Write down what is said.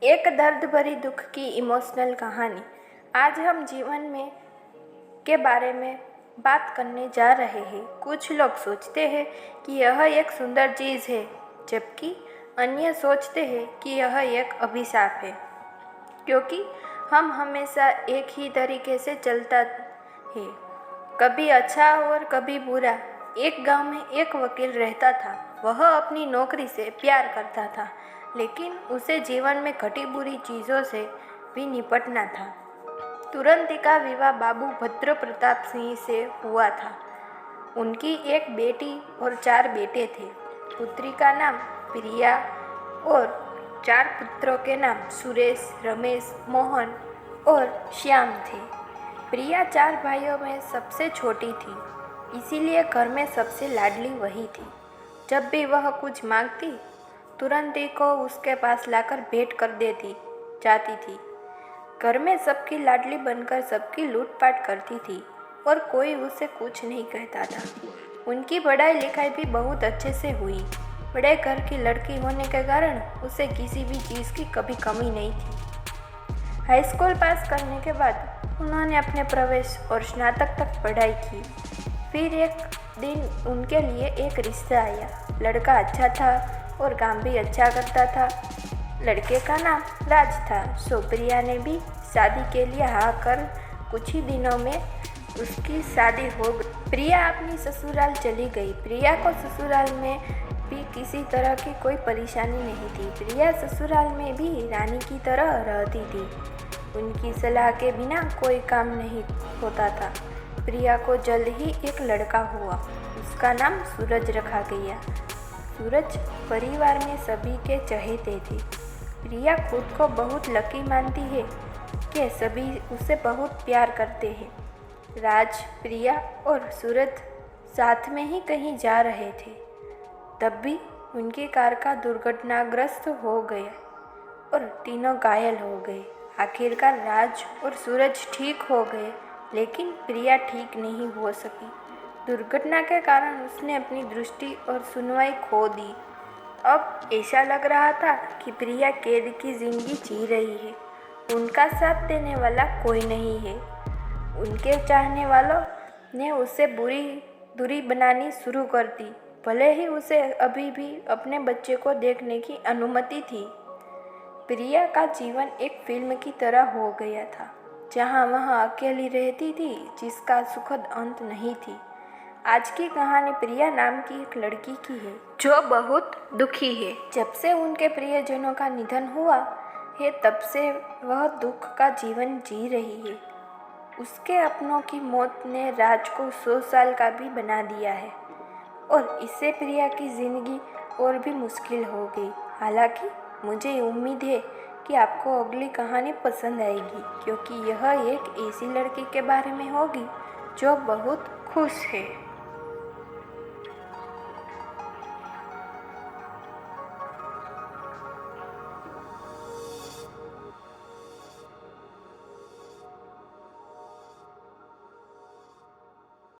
एक दर्द भरी दुख की इमोशनल कहानी। आज हम जीवन में के बारे में बात करने जा रहे हैं। कुछ लोग सोचते हैं कि यह एक सुंदर चीज़ है, जबकि अन्य सोचते हैं कि यह एक अभिशाप है, क्योंकि हम हमेशा एक ही तरीके से चलता है, कभी अच्छा और कभी बुरा। एक गांव में एक वकील रहता था। वह अपनी नौकरी से प्यार करता था, लेकिन उसे जीवन में घटी बुरी चीज़ों से भी निपटना था। तुरंत का विवाह बाबू भद्र प्रताप सिंह से हुआ था। उनकी एक बेटी और 4 बेटे थे। पुत्री का नाम प्रिया और 4 पुत्रों के नाम सुरेश, रमेश, मोहन और श्याम थे। प्रिया 4 भाइयों में सबसे छोटी थी, इसीलिए घर में सबसे लाडली वही थी। जब भी वह कुछ मांगती, तुरंत ही को उसके पास लाकर भेंट कर देती जाती थी। घर में सबकी लाडली बनकर सबकी लूटपाट करती थी और कोई उसे कुछ नहीं कहता था। उनकी पढ़ाई लिखाई भी बहुत अच्छे से हुई। बड़े घर की लड़की होने के कारण उसे किसी भी चीज़ की कभी कमी नहीं थी। हाई स्कूल पास करने के बाद उन्होंने अपने प्रवेश और स्नातक तक पढ़ाई की। फिर एक दिन उनके लिए एक रिश्ता आया। लड़का अच्छा था और काम भी अच्छा करता था। लड़के का नाम राज था। सो प्रिया ने भी शादी के लिए हाँ कर कुछ ही दिनों में उसकी शादी हो गई। प्रिया अपनी ससुराल चली गई। प्रिया को ससुराल में भी किसी तरह की कोई परेशानी नहीं थी। प्रिया ससुराल में भी रानी की तरह रहती थी। उनकी सलाह के बिना कोई काम नहीं होता था। प्रिया को जल्द ही एक लड़का हुआ। उसका नाम सूरज रखा गया। सूरज परिवार में सभी के चहेते थे। प्रिया खुद को बहुत लकी मानती है कि सभी उसे बहुत प्यार करते हैं। राज, प्रिया और सूरज साथ में ही कहीं जा रहे थे, तब भी उनकी कार का दुर्घटनाग्रस्त हो गया और तीनों घायल हो गए। आखिरकार राज और सूरज ठीक हो गए, लेकिन प्रिया ठीक नहीं हो सकी। दुर्घटना के कारण उसने अपनी दृष्टि और सुनवाई खो दी। अब ऐसा लग रहा था कि प्रिया कैद की जिंदगी जी रही है। उनका साथ देने वाला कोई नहीं है। उनके चाहने वालों ने उसे दूरी बनानी शुरू कर दी, भले ही उसे अभी भी अपने बच्चे को देखने की अनुमति थी। प्रिया का जीवन एक फिल्म की तरह हो गया था, जहां वह अकेली रहती थी, जिसका सुखद अंत नहीं थी। आज की कहानी प्रिया नाम की एक लड़की की है, जो बहुत दुखी है। जब से उनके प्रियजनों का निधन हुआ है, तब से वह दुख का जीवन जी रही है। उसके अपनों की मौत ने राज को 100 साल का भी बना दिया है और इससे प्रिया की जिंदगी और भी मुश्किल हो गई। हालांकि मुझे उम्मीद है कि आपको अगली कहानी पसंद आएगी, क्योंकि यह एक ऐसी लड़की के बारे में होगी जो बहुत खुश है।